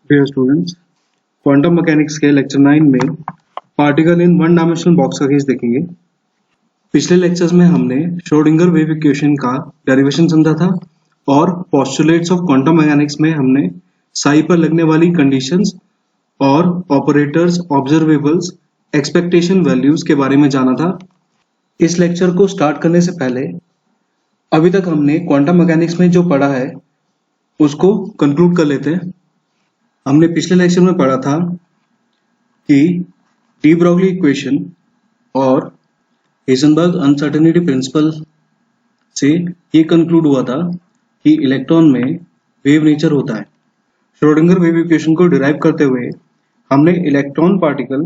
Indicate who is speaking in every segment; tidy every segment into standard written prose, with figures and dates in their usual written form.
Speaker 1: Dear students, quantum mechanics के lecture 9 में particle in one dimensional box का case देखेंगे। पिछले लेक्चर्स में हमने श्रोडिंगर वेव इक्वेशन का डेरिवेशन समझा था और पोस्टुलेट्स ऑफ क्वांटम मैकेनिक्स में हमने साई पर लगने वाली कंडीशंस और ऑपरेटर्स, ऑब्जर्वेबल्स, एक्सपेक्टेशन वैल्यूज के बारे में जाना था। इस लेक्चर को स्टार्ट करने से पहले अभी तक हमने क्वांटम मैकेनिक्स में जो पढ़ा है उसको कंक्लूड कर लेते हैं। हमने पिछले लेक्चर में पढ़ा था कि डी ब्रॉगली इक्वेशन और हेजनबर्ग अनसर्टेनिटी प्रिंसिपल से ये कंक्लूड हुआ था कि इलेक्ट्रॉन में वेव नेचर होता है। श्रोडिंगर वेव इक्वेशन को डिराइव करते हुए हमने इलेक्ट्रॉन पार्टिकल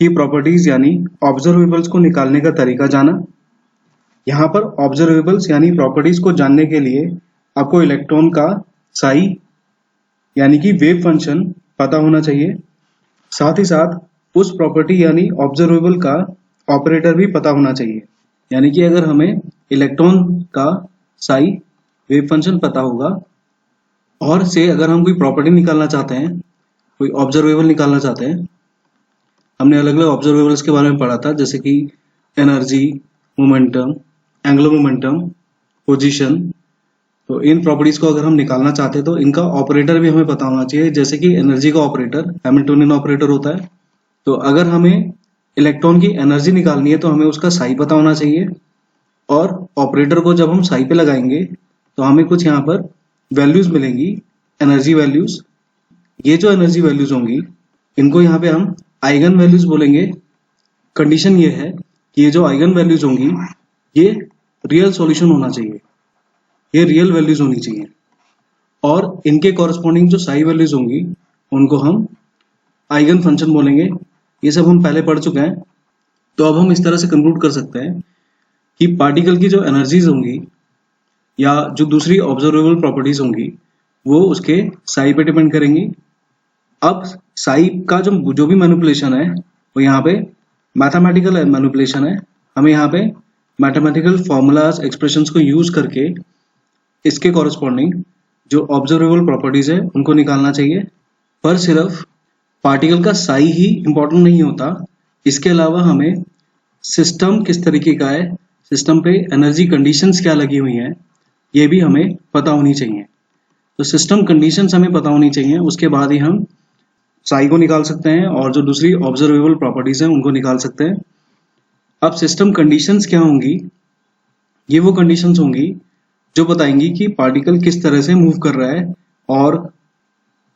Speaker 1: की प्रॉपर्टीज यानी ऑब्जर्वेबल्स को निकालने का तरीका जाना। यहाँ पर ऑब्जर्वेबल्स यानी प्रॉपर्टीज को जानने के लिए आपको इलेक्ट्रॉन का साई यानी कि वेव फंक्शन पता होना चाहिए, साथ ही साथ उस प्रॉपर्टी यानी ऑब्जर्वेबल का ऑपरेटर भी पता होना चाहिए। यानी कि अगर हमें इलेक्ट्रॉन का साई वेव फंक्शन पता होगा और से अगर हम कोई प्रॉपर्टी निकालना चाहते हैं, कोई ऑब्जर्वेबल निकालना चाहते हैं, हमने अलग अलग ऑब्जर्वेबल्स के बारे में पढ़ा था जैसे कि energy, momentum, angular momentum, position. तो इन प्रॉपर्टीज को अगर हम निकालना चाहते हैं तो इनका ऑपरेटर भी हमें पता होना चाहिए। जैसे कि एनर्जी का ऑपरेटर हैमिल्टोनियन ऑपरेटर होता है, तो अगर हमें इलेक्ट्रॉन की एनर्जी निकालनी है तो हमें उसका साई पता होना चाहिए और ऑपरेटर को जब हम साई पे लगाएंगे तो हमें कुछ यहाँ पर वैल्यूज मिलेंगी, एनर्जी वैल्यूज। ये जो एनर्जी वैल्यूज होंगी इनको यहाँ पे हम आइगन वैल्यूज बोलेंगे। कंडीशन ये है कि ये जो आइगन वैल्यूज होंगी ये रियल सॉल्यूशन होना चाहिए, ये रियल वैल्यूज होनी चाहिए और इनके कॉरस्पॉन्डिंग जो साई वैल्यूज होंगी उनको हम आइगन फंक्शन बोलेंगे। ये सब हम पहले पढ़ चुके हैं। तो अब हम इस तरह से कंक्लूड कर सकते हैं कि पार्टिकल की जो एनर्जीज होंगी या जो दूसरी ऑब्जर्वेबल प्रॉपर्टीज होंगी वो उसके साई पे डिपेंड करेंगी। अब साई का जो भी मैनिपुलेशन है वो यहाँ पे मैथमेटिकल मैनिपुलेशन है। हमें यहाँ पे मैथमेटिकल फॉर्मूलाज, एक्सप्रेशंस को यूज करके इसके कॉरस्पॉन्डिंग जो ऑब्जर्वेबल प्रॉपर्टीज है उनको निकालना चाहिए। पर सिर्फ पार्टिकल का साई ही इंपॉर्टेंट नहीं होता, इसके अलावा हमें सिस्टम किस तरीके का है, सिस्टम पे एनर्जी कंडीशंस क्या लगी हुई हैं, ये भी हमें पता होनी चाहिए। तो सिस्टम कंडीशंस हमें पता होनी चाहिए, उसके बाद ही हम साई को निकाल सकते हैं और जो दूसरी ऑब्जर्वेबल प्रॉपर्टीज हैं उनको निकाल सकते हैं। अब सिस्टम कंडीशंस क्या होंगी? ये वो कंडीशंस होंगी जो बताएंगी कि पार्टिकल किस तरह से मूव कर रहा है और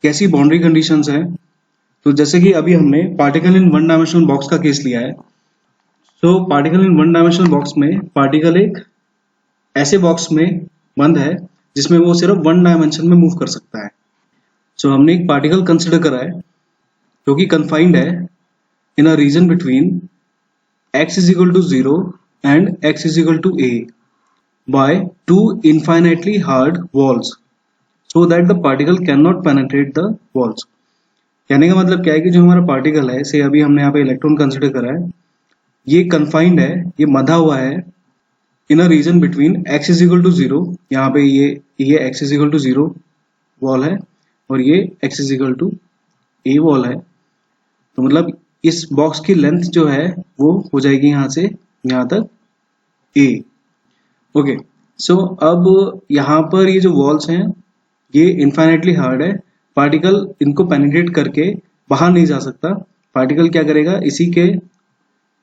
Speaker 1: कैसी बाउंड्री कंडीशंस हैं। तो जैसे कि अभी हमने particle in one dimensional box का केस लिया है। तो particle in one dimensional box में पार्टिकल एक ऐसे बॉक्स में बंद है जिसमें वो सिर्फ वन डायमेंशन में मूव कर सकता है। सो हमने एक पार्टिकल कंसिडर करा है जो कि कन्फाइंड है in a region between x is equal to 0 and x is equal to a by two infinitely hard walls so that the particle cannot penetrate the walls। कहने का मतलब क्या है कि जो हमारा पार्टिकल है, से अभी हमने यहाँ पे इलेक्ट्रॉन कंसिडर करा है, ये कन्फाइंड है, ये बंधा हुआ है in a region between x is equal to 0। यहाँ पे ये x is equal to 0 wall है और ये x is equal to a wall है। तो मतलब इस बॉक्स की लेंथ जो है वो हो जाएगी यहाँ से यहाँ तक a। ओके, सो अब यहाँ पर ये जो वॉल्स हैं ये इनफाइनाइटली हार्ड है, पार्टिकल इनको पेनिट्रेट करके बाहर नहीं जा सकता। पार्टिकल क्या करेगा, इसी के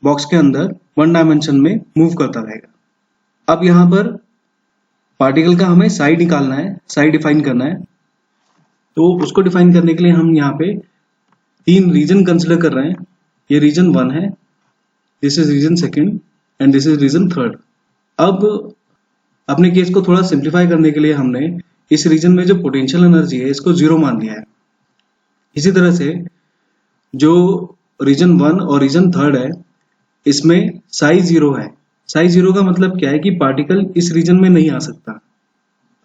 Speaker 1: बॉक्स के अंदर वन डायमेंशन में मूव करता रहेगा। अब यहाँ पर पार्टिकल का हमें साई निकालना है, साई डिफाइन करना है। तो उसको डिफाइन करने के लिए हम यहाँ पे तीन रीजन कंसिडर कर रहे हैं। ये रीजन 1 है, this is region 2 and this is region 3। अब अपने केस को थोड़ा सिंप्लीफाई करने के लिए हमने इस रीजन में जो पोटेंशियल एनर्जी है इसको 0 मान लिया है। इसी तरह से जो रीजन 1 और रीजन 3 है इसमें साई 0 है। साई 0 का मतलब क्या है कि पार्टिकल इस रीजन में नहीं आ सकता।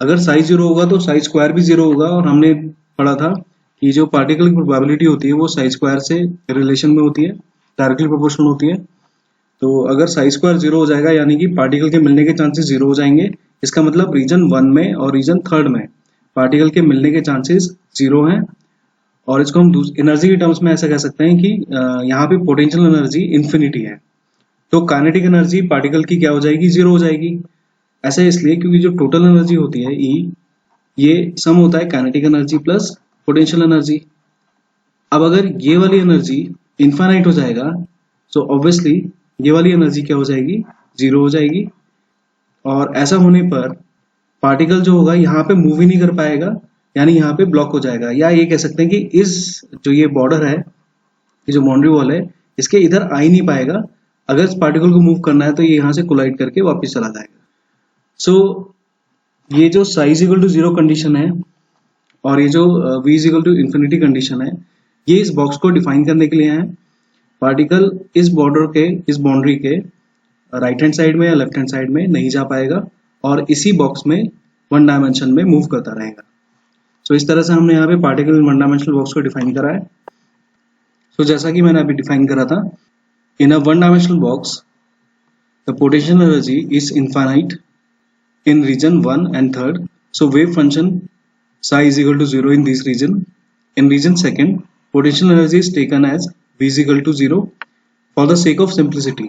Speaker 1: अगर साई 0 होगा तो साई स्क्वायर भी 0 होगा और हमने पढ़ा था कि जो पार्टिकल की प्रोबेबिलिटी होती है वो साई स्क्वायर से रिलेशन में होती है, डायरेक्टली प्रोपोर्शनल होती है। तो अगर साई स्क्वायर 0 हो जाएगा यानी कि पार्टिकल के मिलने के चांसेस 0 हो जाएंगे। इसका मतलब रीजन 1 में और रीजन 3 में पार्टिकल के मिलने के चांसेस 0 हैं और इसको हम एनर्जी के टर्म्स में ऐसा कह सकते हैं कि यहाँ पे पोटेंशियल एनर्जी इन्फिनिटी है, तो काइनेटिक एनर्जी पार्टिकल की क्या हो जाएगी, जीरो हो जाएगी। ऐसा इसलिए क्योंकि जो टोटल एनर्जी होती है ई, ये सम होता है kinetic energy plus potential energy. अब अगर ये वाली एनर्जी इनफाइनाइट हो जाएगा तो ऑब्वियसली ये वाली एनर्जी क्या हो जाएगी, जीरो हो जाएगी। और ऐसा होने पर पार्टिकल जो होगा यहाँ पे मूव ही नहीं कर पाएगा, यानी यहाँ पे ब्लॉक हो जाएगा, या ये कह सकते हैं कि इस जो ये बॉर्डर है, ये जो बाउंड्री वॉल है, इसके इधर आ ही नहीं पाएगा। अगर इस पार्टिकल को मूव करना है तो ये यहाँ से कोलाइड करके वापस चला जाएगा। सो ये जो size equal to zero condition है और ये जो v is equal to infinity condition है, ये इस बॉक्स को डिफाइन करने के लिए है। पार्टिकल इस बॉर्डर के, इस बाउंड्री के राइट हैंड साइड में या लेफ्ट हैंड साइड में नहीं जा पाएगा और इसी बॉक्स में वन डायमेंशन में मूव करता रहेगा। सो इस तरह से हमने यहाँ पे particle in one dimensional box को डिफाइन करा है। सो जैसा कि मैंने अभी डिफाइन करा था, in a one dimensional box the potential energy is infinite in region 1 and 3rd. So wave function psi is equal to 0 in this region. In region 2nd, potential energy is taken as v is equal to 0 for the sake of simplicity.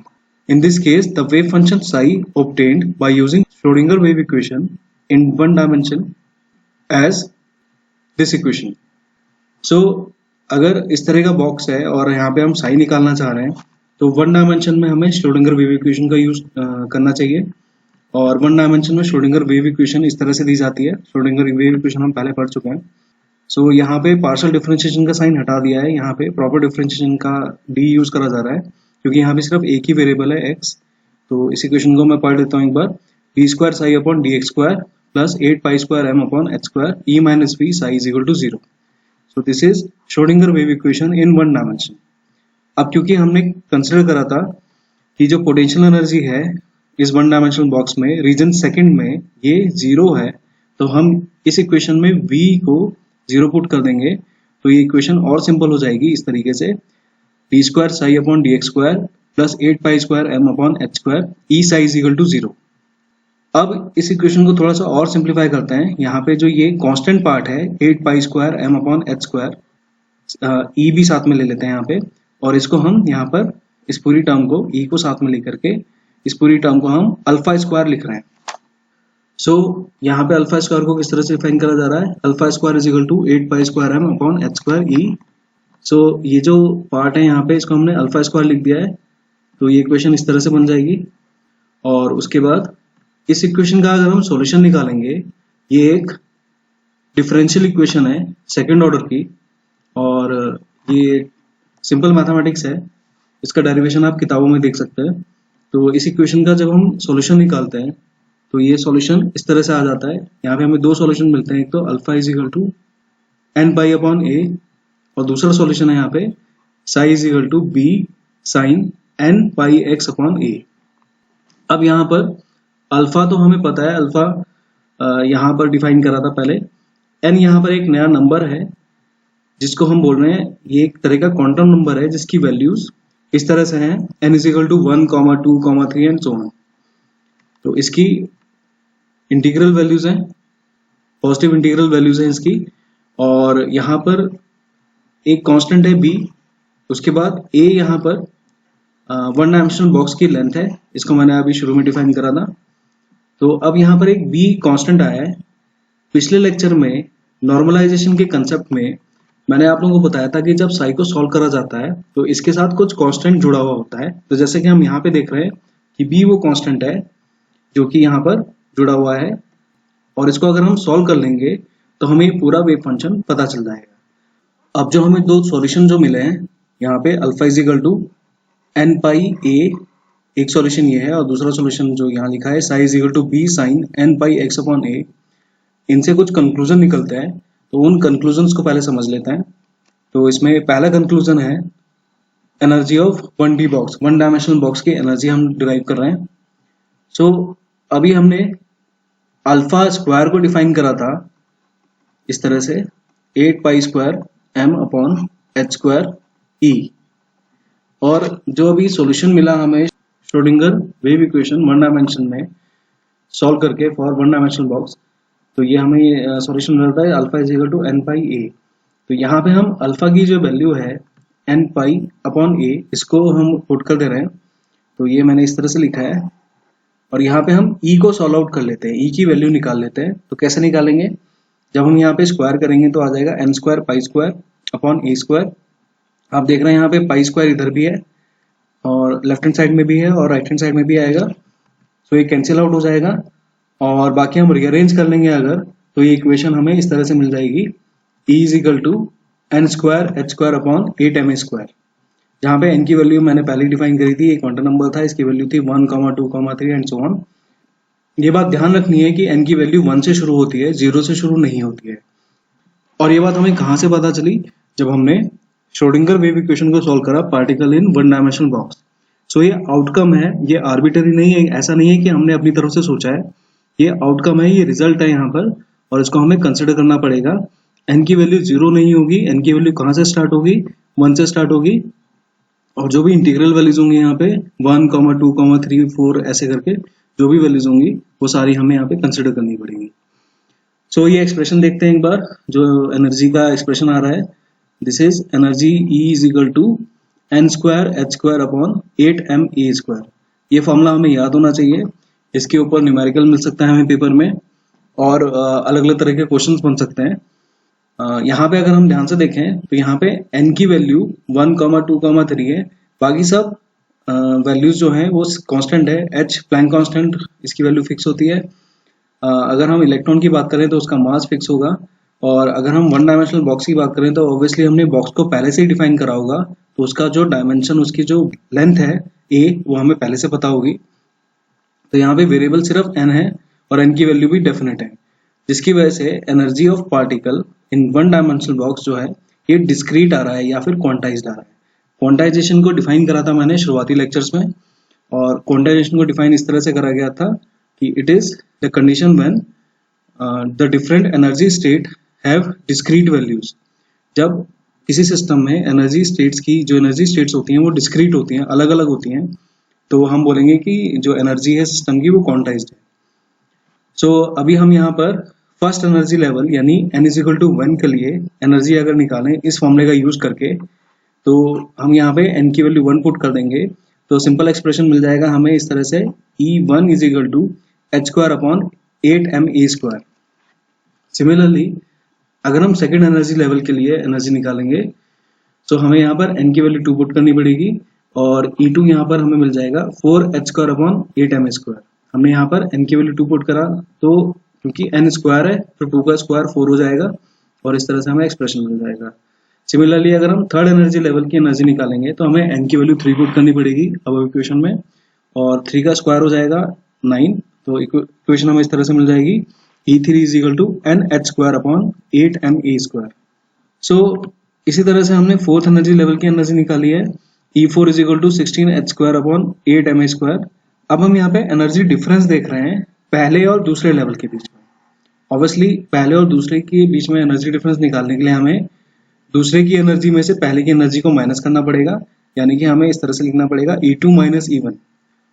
Speaker 1: In this case, the wave function psi obtained by using Schrodinger wave equation in one dimension as this equation. So अगर इस तरह का box है और यहाँ पे हम psi निकालना चाह रहे हैं तो वन डायमेंशन में हमें श्रोडिंगर वेव इक्वेशन का यूज करना चाहिए। और वन डायमेंशन में श्रोडिंगर वेव इक्वेशन इस तरह से दी जाती है। श्रोडिंगर वेव इक्वेशन हम पहले पढ़ चुके हैं। सो यहाँ पे पार्शियल डिफरेंशिएशन का साइन हटा दिया है, यहाँ पे प्रॉपर डिफरेंशिएशन का डी यूज करा जा रहा है क्योंकि यहाँ पे सिर्फ एक ही वेरिएबल है x। तो इस इक्वेशन को मैं पढ़ लेता हूँ एक बार, d square psi upon D x square plus 8 pi square M upon H square e minus v psi is equal to 0। So this is Schrodinger wave equation in one dimension. अब क्योंकि हमने कंसिडर करा था कि जो potential energy है इस one dimensional box में रीजन सेकंड में ये जीरो है, तो हम इस इक्वेशन में v को जीरो पुट कर देंगे तो ये इक्वेशन और सिंपल हो जाएगी इस तरीके से, D square psi upon D x square plus 8 pi square M upon H square E psi is equal to 0। अब इस इक्वेशन को थोड़ा सा और सिंप्लीफाई करते हैं। यहाँ पे जो ये कांस्टेंट पार्ट है 8 pi square M upon H square, e भी साथ में ले लेते हैं यहाँ पे, और इसको हम यहाँ पर इस पूरी टर्म को ई को साथ में लेकर के इस पूरी टर्म को हम अल्फा स्क्वायर लिख रहे हैं। सो यहाँ पे अल्फा स्क्वायर को किस तरह से डिफाइन करा जा रहा है, alpha square is equal to 8 pi square M upon H square e. So ये जो पार्ट है यहाँ पे इसको हमने अल्फा स्क्वायर लिख दिया है, तो ये इक्वेशन इस तरह से बन जाएगी। और उसके बाद इस इक्वेशन का अगर हम सॉल्यूशन निकालेंगे, ये एक डिफरेंशियल इक्वेशन है सेकेंड ऑर्डर की और ये सिंपल मैथमेटिक्स है, इसका डेरिवेशन आप किताबों में देख सकते हैं। तो इस इक्वेशन का जब हम सॉल्यूशन निकालते हैं तो ये सॉल्यूशन इस तरह से आ जाता है। यहाँ पे हमें दो सॉल्यूशन मिलते हैं, एक तो alpha is equal to n pi upon a और दूसरा सॉल्यूशन है यहाँ पे psi is equal to b sine n pi x upon a. अब यहाँ पर अल्फा तो हमें पता है, अल्फा यहाँ पर डिफाइन करा था पहले। एन यहाँ पर एक नया नंबर है जिसको हम बोल रहे हैं, ये एक तरह का क्वांटम नंबर है जिसकी वैल्यूज इस तरह से हैं, n is equal to 1, 2, 3 and so on. तो इसकी इंटीग्रल वैल्यूज हैं, पॉजिटिव इंटीग्रल वैल्यूज हैं इसकी। और यहाँ पर एक कांस्टेंट है b, उसके बाद a यहाँ पर वन डायमेंशनल बॉक्स की लेंथ है, इसको मैंने अभी शुरू में डिफाइन करा था। तो अब यहाँ पर एक b कांस्टेंट आया है। पिछले लेक्चर में नॉर्मलाइजेशन के कंसेप्ट में मैंने आप लोगों को बताया था कि जब साई को सॉल्व करा जाता है तो इसके साथ कुछ कांस्टेंट जुड़ा हुआ होता है। तो जैसे कि हम यहाँ पे देख रहे हैं कि b वो कांस्टेंट है जो कि यहाँ पर जुड़ा हुआ है, और इसको अगर हम सॉल्व कर लेंगे तो हमें पूरा वेव फंक्शन पता चल जाएगा। अब जो हमें दो सॉल्यूशन जो मिले हैं यहाँ पे, alpha is equal to n pi a, एक सॉल्यूशन ये है, और दूसरा सॉल्यूशन जो यहाँ लिखा है psi is equal to b sine n pi x upon a. इनसे कुछ कंक्लूजन निकलते हैं, तो उन कंक्लूजन्स को पहले समझ लेते हैं। तो इसमें पहला कंक्लूजन है energy of 1D box, one dimensional box की एनर्जी हम डिराइव कर रहे हैं। सो अभी हमने अल्फा स्क्वायर को डिफाइन करा था इस तरह से 8 pi square M upon H square e, और जो अभी सॉल्यूशन मिला हमें Schrodinger wave equation one dimension में सॉल्व करके फॉर वन डायमेंशनल बॉक्स, तो ये हमें सॉल्यूशन मिलता है alpha is equal to n pi a. तो यहाँ पे हम अल्फा की जो वैल्यू है n पाई अपॉन a, इसको हम पुट कर दे रहे हैं। तो ये मैंने इस तरह से लिखा है और यहाँ पे हम e को सॉल्व आउट कर लेते हैं, e की वैल्यू निकाल लेते हैं। तो कैसे निकालेंगे, जब हम यहाँ पे स्क्वायर करेंगे तो आ जाएगा n square pi square upon a square. आप देख रहे हैं यहाँ पे पाई स्क्वायर इधर भी है और लेफ्ट हैंड साइड में भी है और राइट हैंड साइड में भी आएगा, तो ये कैंसिल आउट हो जाएगा। और बाकी हम रीअरेंज कर लेंगे अगर, तो ये इक्वेशन हमें इस तरह से मिल जाएगी, e is equal to N square H square upon 8m square. जहाँ पे n की वैल्यू मैंने पहले डिफाइन करी थी, एक क्वांटम नंबर था, इसकी वैल्यू थी 1, 2, 3 एंड सो ऑन। ये बात ध्यान रखनी है कि n की वैल्यू 1 से शुरू होती है, 0 से शुरू नहीं होती है। और ये बात हमें कहाँ से पता चली, जब हमने श्रोडिंगर वेव इक्वेशन को सॉल्व करा particle in one dimensional box. So ये आउटकम है, ये आर्बिटरी नहीं है, ऐसा नहीं है कि हमने अपनी तरफ से सोचा है, ये आउटकम है, ये रिजल्ट है यहाँ पर, और इसको हमें कंसिडर करना पड़ेगा। n की वैल्यू 0 नहीं होगी, n की वैल्यू कहाँ से स्टार्ट होगी, 1 से स्टार्ट होगी, और जो भी इंटीग्रल वैल्यूज होंगी यहाँ पे 1, 2, 3, 4 ऐसे करके जो भी वैल्यूज होंगी वो सारी हमें यहाँ पे कंसिडर करनी पड़ेगी। सो ये एक्सप्रेशन देखते हैं एक बार, जो एनर्जी का एक्सप्रेशन आ रहा है, this is energy E is equal to N square H square upon 8ma square. ये फॉर्मूला हमें याद होना चाहिए, इसके ऊपर न्यूमेरिकल मिल सकता है हमें पेपर में, और अलग अलग तरह के क्वेश्चंस बन सकते हैं। यहाँ पे अगर हम ध्यान से देखें तो यहाँ पे n की वैल्यू 1, 2, 3 है, बाकी सब वैल्यूज जो हैं वो कांस्टेंट है। h प्लैंक कांस्टेंट, इसकी वैल्यू फिक्स होती है। अगर हम इलेक्ट्रॉन की बात करें तो उसका मास फिक्स होगा, और अगर हम वन डायमेंशनल बॉक्स की बात करें तो ऑब्वियसली हमने बॉक्स को पहले से ही डिफाइन करा होगा, तो उसका जो डायमेंशन, उसकी जो लेंथ है a, वो हमें पहले से पता होगी। तो यहाँ पे वेरिएबल सिर्फ n है और n की वैल्यू भी डेफिनेट है, जिसकी वजह से energy of particle in one dimensional box जो है ये डिस्क्रीट आ रहा है या फिर क्वांटाइज्ड आ रहा है। क्वांटाइजेशन को डिफाइन करा था मैंने शुरुआती लेक्चर्स में, और क्वांटाइजेशन को डिफाइन इस तरह से करा गया था कि it is the condition when the different energy state have discrete values. जब किसी सिस्टम में एनर्जी स्टेट्स की जो एनर्जी स्टेट्स होती हैं वो डिस्क्रीट होती हैं, अलग अलग होती हैं, तो हम बोलेंगे कि जो एनर्जी है सिस्टम की वो क्वांटाइज्ड है। सो अभी हम यहाँ पर फर्स्ट एनर्जी लेवल यानी n इज इक्वल टू 1 के लिए एनर्जी अगर निकालें इस फॉर्मूले का यूज करके, तो हम यहाँ पे n की वैल्यू 1 पुट कर देंगे, तो सिंपल एक्सप्रेशन मिल जाएगा हमें इस तरह से, E1 is equal to H square upon 8ma square. Similarly अगर हम सेकेंड एनर्जी लेवल के लिए एनर्जी निकालेंगे तो हमें यहाँ पर n की वैल्यू 2 पुट करनी पड़ेगी, और E2 यहाँ पर हमें मिल जाएगा 4h square upon 8ma square. हमने यहाँ पर n की वैल्यू 2 पुट करा, तो क्योंकि n स्क्वायर है तो 2 का स्क्वायर 4 हो जाएगा, और इस तरह से हमें एक्सप्रेशन मिल जाएगा। सिमिलरली अगर हम थर्ड एनर्जी लेवल की एनर्जी निकालेंगे तो हमें n की वैल्यू 3 पुट करनी पड़ेगी अब इक्वेशन में, और 3 का स्क्वायर हो जाएगा 9, तो इक्वेशन हमें इस तरह से मिल जाएगी, E3 is equal to NH square upon 8ma square. So इसी तरह से हमने फोर्थ एनर्जी लेवल की एनर्जी निकाली है, E4 is equal to 16h square upon 8ma square. अब हम यहाँ पे एनर्जी डिफरेंस देख रहे हैं पहले और दूसरे लेवल के बीच में। ऑब्वियसली पहले और दूसरे के बीच में एनर्जी डिफरेंस निकालने के लिए हमें दूसरे की एनर्जी में से पहले की एनर्जी को माइनस करना पड़ेगा, यानी कि हमें इस तरह से लिखना पड़ेगा E2 माइनस E1,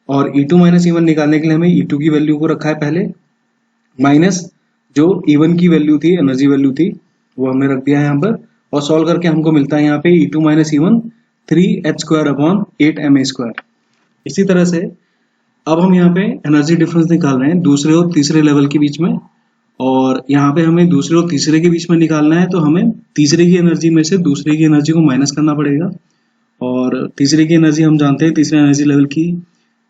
Speaker 1: और E2 माइनस E1 निकालने के लिए हमें E2 की वैल्यू को रखा है पहले, माइनस जो E1 की वैल्यू थी, एनर्जी वैल्यू थी, वो हमने रख दिया है यहाँ पर, और सॉल्व करके हमको मिलता है यहाँ पे E2 minus E1 3h square upon 8ma square. इसी तरह से अब हम यहाँ पे एनर्जी डिफरेंस निकाल रहे हैं दूसरे और तीसरे लेवल के बीच में, और यहाँ पे हमें दूसरे और तीसरे के बीच में निकालना है, तो हमें तीसरे की एनर्जी में से दूसरे की एनर्जी को माइनस करना पड़ेगा, और तीसरे की एनर्जी हम जानते हैं, तीसरे एनर्जी लेवल की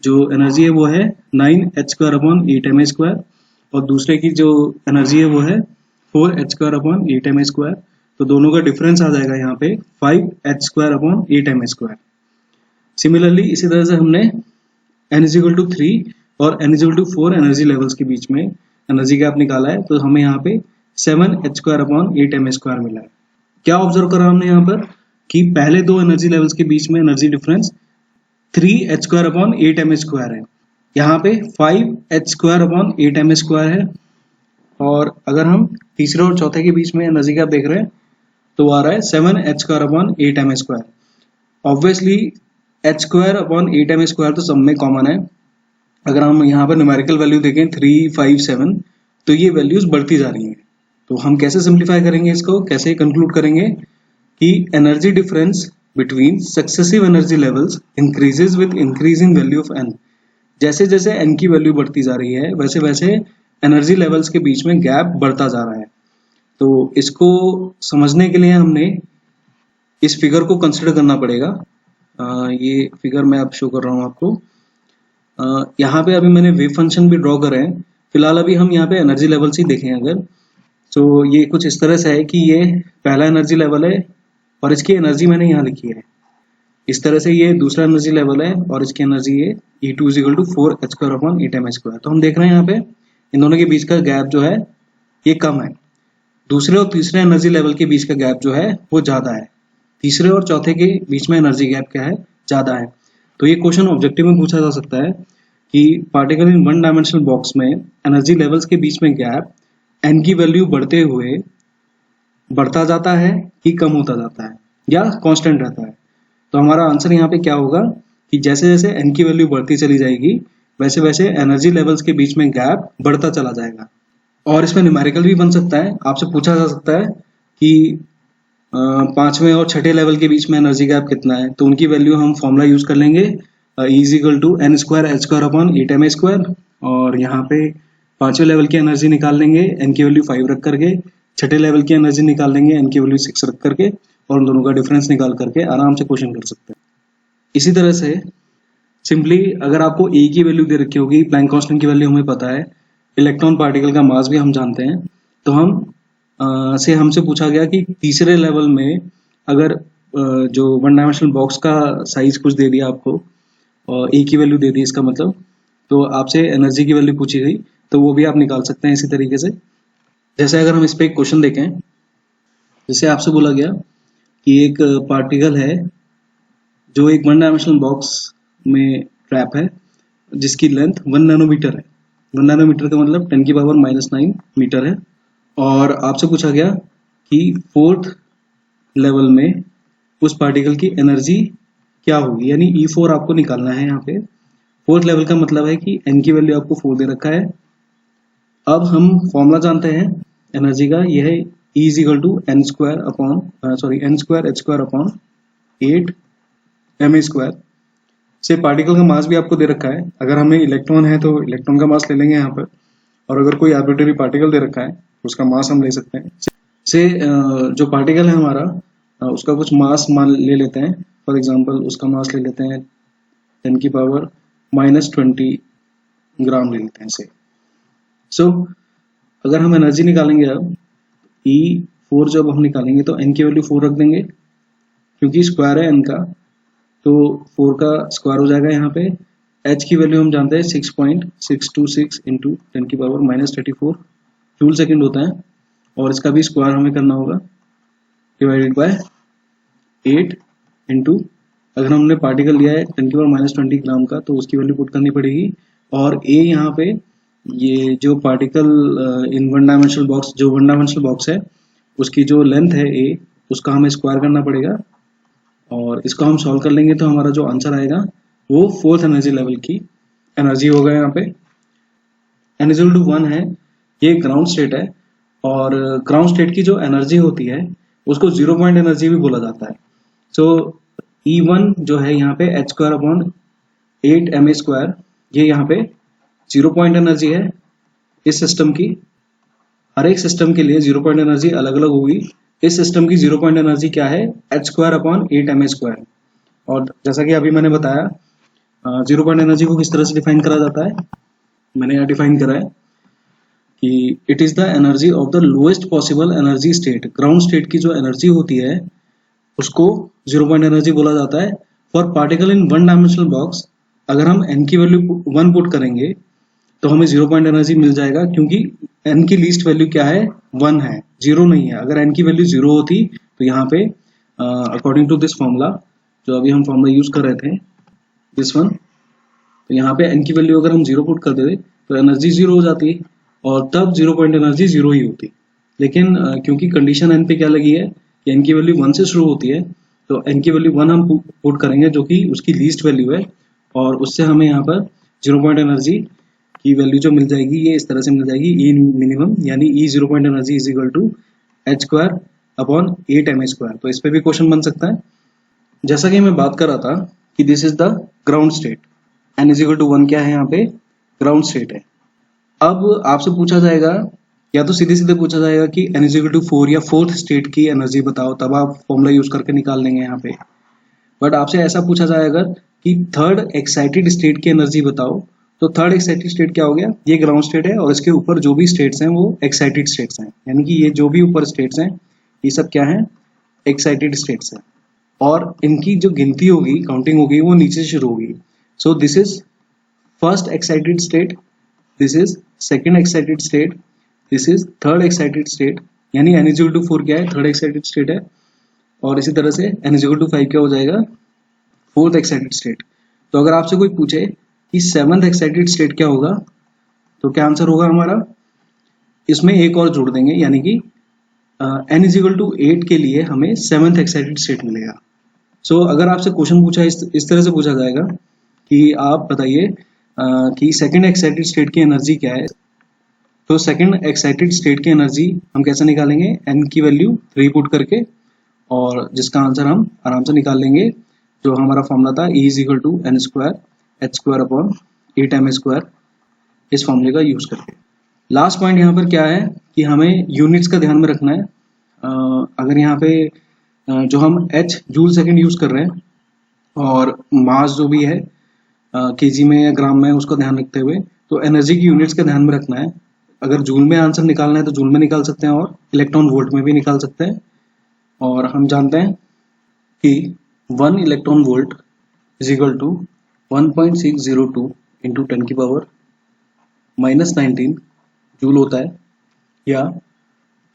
Speaker 1: जो एनर्जी है वो है 9h square upon 8ma square, और दूसरे की जो एनर्जी है वो है 4h square upon 8ma square. तो दोनों का डिफरेंस आ जाएगा यहाँ पे 5h square upon 8ma square. Similarly इसी तरह से हमने n इज इक्वल टू 3 और n is equal to 4 energy levels के बीच में एनर्जी गैप निकाला है, तो हमें यहाँ पे 7h square upon 8ma square मिला है। क्या ऑब्जर्व करा हमने यहाँ पर कि पहले दो एनर्जी लेवल्स के बीच में energy difference 3h square upon 8ma square है, यहाँ पे 5h square upon 8ma square है, और अगर हम तीसरे और चौथे के बीच में एनर्जी गैप देख रहे हैं तो आ रहा है 7h square upon 8ma square. Obviously h square upon 8ma square तो सब में कॉमन है। अगर हम यहाँ पर न्यूमेरिकल वैल्यू देखें 3, 5, 7, तो ये वैल्यूज बढ़ती जा रही हैं, तो हम कैसे सिंप्लीफाई करेंगे इसको, कैसे कंक्लूड करेंगे कि energy difference between successive energy levels increases with increase in value of N. जैसे जैसे एन की वैल्यू बढ़ती जा रही है वैसे वैसे एनर्जी लेवल्स के बीच में गैप बढ़ता जा रहा है। तो इसको समझने के लिए हमने इस फिगर को कंसिडर करना पड़ेगा। ये फिगर मैं अब शो कर रहा हूँ आपको। यहाँ पे अभी मैंने वेव फंक्शन भी ड्रॉ करे हैं। फिलहाल अभी हम यहाँ पे एनर्जी लेवल्स ही देखें अगर, तो ये कुछ इस तरह से है कि ये पहला एनर्जी लेवल है और इसकी एनर्जी मैंने यहाँ लिखी है। इस तरह से ये दूसरा एनर्जी लेवल है और इसकी एनर्जी है E2 = 4h²/8mh²। तो हम देख रहे हैं यहाँ पे इन दोनों के बीच का गैप जो है ये कम है। दूसरे और तीसरे एनर्जी लेवल के बीच का गैप जो है वो ज़्यादा है। तीसरे और चौथे के बीच में एनर्जी गैप क्या है, ज़्यादा है। तो ये क्वेश्चन ऑब्जेक्टिव में पूछा जा सकता है कि particle in one dimensional box में एनर्जी लेवल्स के बीच में गैप एन की वैल्यू बढ़ते हुए बढ़ता जाता है कि कम होता जाता है या कांस्टेंट रहता है। तो हमारा आंसर यहाँ पे क्या होगा कि जैसे जैसे एन की वैल्यू बढ़ती चली जाएगी वैसे वैसे एनर्जी लेवल्स के बीच में गैप बढ़ता चला जाएगा। और इसमें न्यूमेरिकल भी बन सकता है। आपसे पूछा जा सकता है कि पांचवें और छठे लेवल के बीच में एनर्जी गैप कितना है, तो उनकी वैल्यू हम फॉर्मूला यूज कर लेंगे E = n²h²/8mh²। और यहाँ पे पांचवें लेवल की एनर्जी निकाल लेंगे एन की वैल्यू 5 रख करके, छठे लेवल की एनर्जी निकाल लेंगे एन की वैल्यू 6 रख करके, और उन दोनों का डिफरेंस निकाल करके आराम से क्वेश्चन कर सकते हैं। इसी तरह से सिंपली अगर आपको ए की वैल्यू दे रखी होगी, प्लैंक कांस्टेंट की वैल्यू हमें पता है, इलेक्ट्रॉन पार्टिकल का मास भी हम जानते हैं, तो हमसे पूछा गया कि तीसरे लेवल में अगर जो वन डायमेंशनल बॉक्स का साइज कुछ दे दिया आपको और ए की वैल्यू दे दी इसका मतलब, तो आपसे एनर्जी की वैल्यू पूछी गई तो वो भी आप निकाल सकते हैं इसी तरीके से। जैसे अगर हम इस पे एक क्वेश्चन देखें, जैसे आपसे बोला गया कि एक पार्टिकल है जो एक वन डायमेंशनल बॉक्स में ट्रैप है जिसकी लेंथ 1 नैनोमीटर है। 1 नैनोमीटर का मतलब 10⁻⁹ मीटर है। और आपसे पूछा गया कि 4th लेवल में उस पार्टिकल की एनर्जी क्या होगी, यानी E4 आपको निकालना है। यहाँ पे 4th लेवल का मतलब है कि n की वैल्यू आपको 4 दे रखा है। अब हम फॉर्मूला जानते हैं एनर्जी का, यह है E = n²h²/8mh² से पार्टिकल का मास भी आपको दे रखा है। अगर हमें इलेक्ट्रॉन है तो इलेक्ट्रॉन का मास ले लेंगे यहाँ पर, और अगर कोई आर्बिट्ररी पार्टिकल दे रखा है तो उसका मास हम ले सकते हैं। से जो पार्टिकल है हमारा उसका कुछ मास मान ले लेते हैं। फॉर एग्जांपल उसका मास ले लेते हैं 10⁻⁻20 ग्राम ले लेते हैं से। सो अगर हम एनर्जी निकालेंगे अब E4 जब हम निकालेंगे तो n की वैल्यू 4 रख देंगे क्योंकि स्क्वायर है n का, तो 4 का स्क्वायर हो जाएगा। यहाँ पे h की वैल्यू हम जानते हैं 6.626 × 10⁻⁻34 जूल सेकंड होता है, और इसका भी स्क्वायर हमें करना होगा डिवाइडेड बाय 8 इंटू, अगर हमने पार्टिकल लिया है 10⁻⁻20 ग्राम का तो उसकी वैल्यू पुट करनी पड़ेगी। और a यहाँ पे ये जो particle in one dimensional box, जो वन डायमेंशनल बॉक्स है उसकी जो लेंथ है a, उसका हमें स्क्वायर करना पड़ेगा, और इसको हम सॉल्व कर लेंगे तो हमारा जो आंसर आएगा वो 4th एनर्जी लेवल की एनर्जी होगा। यहाँ पे n = 1 है, ये ग्राउंड स्टेट है, और ग्राउंड स्टेट की जो एनर्जी होती है उसको 0 पॉइंट एनर्जी भी बोला जाता है। सो E1 जो है यहाँ पे h²/8mh², ये यहाँ पे 0 पॉइंट एनर्जी है इस सिस्टम की। हर एक सिस्टम के लिए 0 पॉइंट एनर्जी अलग अलग होगी। इस सिस्टम की 0 पॉइंट एनर्जी क्या है, h²/8mh²। और जैसा कि अभी मैंने बताया 0 पॉइंट एनर्जी को किस तरह से डिफाइन करा जाता है, मैंने यहाँ डिफाइन करा है कि it is the energy of the lowest possible energy state. Ground state की जो एनर्जी होती है उसको 0 पॉइंट एनर्जी बोला जाता है for particle in one dimensional box. अगर हम n की वैल्यू 1 पुट करेंगे तो हमें 0 पॉइंट एनर्जी मिल जाएगा, क्योंकि n की लीस्ट वैल्यू क्या है, 1 है, 0 नहीं है। अगर n की वैल्यू 0 होती तो यहाँ पे अकॉर्डिंग टू दिस फॉर्मूला, जो अभी हम फॉर्मूला यूज कर रहे थे दिस वन, तो यहाँ पे n की वैल्यू अगर हम 0 पुट कर देते तो एनर्जी 0 हो जाती और तब 0 पॉइंट एनर्जी 0 ही होती। लेकिन क्योंकि कंडीशन n पे क्या लगी है कि n की वैल्यू 1 से शुरू होती है, तो n की वैल्यू 1 हम पुट करेंगे जो कि उसकी लीस्ट वैल्यू है, और उससे हमें यहाँ पर 0 पॉइंट एनर्जी की वैल्यू जो मिल जाएगी ये इस तरह से मिल जाएगी, ई मिनिमम यानी e zero point energy is equal to H square upon 8m²। तो इस पे भी क्वेश्चन बन सकता है। जैसा कि मैं बात कर रहा था कि this is the ground state, N is equal to 1 क्या है, यहाँ पे ग्राउंड स्टेट है। अब आपसे पूछा जाएगा, या तो सीधे सीधे पूछा जाएगा कि एन इज इक्वल टू 4 या फोर्थ स्टेट की एनर्जी बताओ, तब आप फॉर्मूला यूज करके निकाल लेंगे यहाँ पे। बट आपसे ऐसा पूछा जाएगा कि थर्ड एक्साइटेड स्टेट की एनर्जी बताओ, तो थर्ड एक्साइटेड स्टेट क्या हो गया, ये ग्राउंड स्टेट है और इसके ऊपर जो भी स्टेट्स हैं वो एक्साइटेड स्टेट्स हैं, यानी कि ये जो भी ऊपर स्टेट्स हैं ये सब क्या है, एक्साइटेड स्टेट्स हैं, और इनकी जो गिनती होगी, काउंटिंग होगी, वो नीचे से शुरू होगी। सो this is first excited state, this is second excited state, this is third excited state, यानी एन इज इक्वल टू 4 क्या है, थर्ड एक्साइटेड स्टेट है, और इसी तरह से एन इज इक्वल टू 5 क्या हो जाएगा, फोर्थ एक्साइटेड स्टेट। तो अगर आपसे कोई पूछे कि सेवंथ एक्साइटेड स्टेट क्या होगा, तो क्या आंसर होगा हमारा, इसमें एक और जोड़ देंगे, यानी कि एन इज इक्वल टू 8 के लिए हमें सेवंथ एक्साइटेड स्टेट मिलेगा। सो अगर आपसे क्वेश्चन पूछा इस तरह से पूछा जाएगा कि आप बताइए कि सेकंड एक्साइटेड स्टेट की एनर्जी क्या है, तो सेकंड एक्साइटेड स्टेट की एनर्जी हम कैसे निकालेंगे, एन की वैल्यू 3 पुट करके, और जिसका आंसर हम आराम से निकाल लेंगे, जो हमारा फॉर्मूला था E is equal to N square H square upon 8m², इस फॉर्मूले का यूज करके। लास्ट पॉइंट यहाँ पर क्या है कि हमें यूनिट्स का ध्यान में रखना है। अगर यहाँ पे जो हम एच जूल सेकंड यूज कर रहे हैं और मास जो भी है केजी में या ग्राम में, उसका ध्यान रखते हुए, तो एनर्जी की यूनिट्स का ध्यान में रखना है। अगर जूल में आंसर निकालना है तो जूल में निकाल सकते हैं, और इलेक्ट्रॉन वोल्ट में भी निकाल सकते हैं। और हम जानते हैं कि 1 electron volt is equal to 1.602 into 10 की पावर -19 जूल होता है, या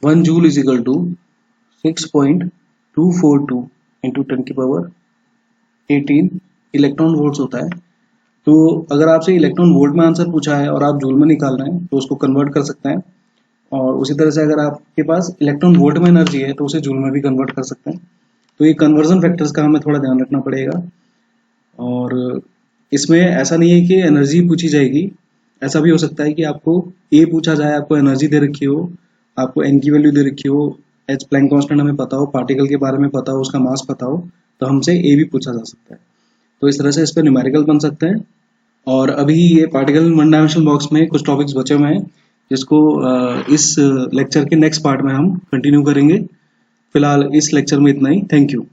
Speaker 1: 1 joule is equal to 6.242 into 10 की पावर 18 इलेक्ट्रॉन वोल्ट्स होता है। तो अगर आपसे इलेक्ट्रॉन वोल्ट में आंसर पूछा है और आप जूल में निकाल रहे हैं तो उसको कन्वर्ट कर सकते हैं, और उसी तरह से अगर आपके पास इलेक्ट्रॉन वोल्ट में एनर्जी है तो उसे जूल में भी कन्वर्ट कर सकते हैं। तो ये कन्वर्जन फैक्टर्स का हमें थोड़ा ध्यान रखना पड़ेगा। और इसमें ऐसा नहीं है कि एनर्जी पूछी जाएगी, ऐसा भी हो सकता है कि आपको ए पूछा जाए, आपको एनर्जी दे रखी हो, आपको एन की वैल्यू दे रखी हो, एच प्लैंक कांस्टेंट हमें पता हो, पार्टिकल के बारे में पता हो, उसका मास पता हो, तो हमसे ए भी पूछा जा सकता है। तो इस तरह से इस पर न्यूमेरिकल बन सकते हैं। और अभी ये पार्टिकल वन डायमेंशनल बॉक्स में कुछ टॉपिक्स बचे हुए हैं, जिसको इस लेक्चर के नेक्स्ट पार्ट में हम कंटिन्यू करेंगे। फिलहाल इस लेक्चर में इतना ही। Thank you.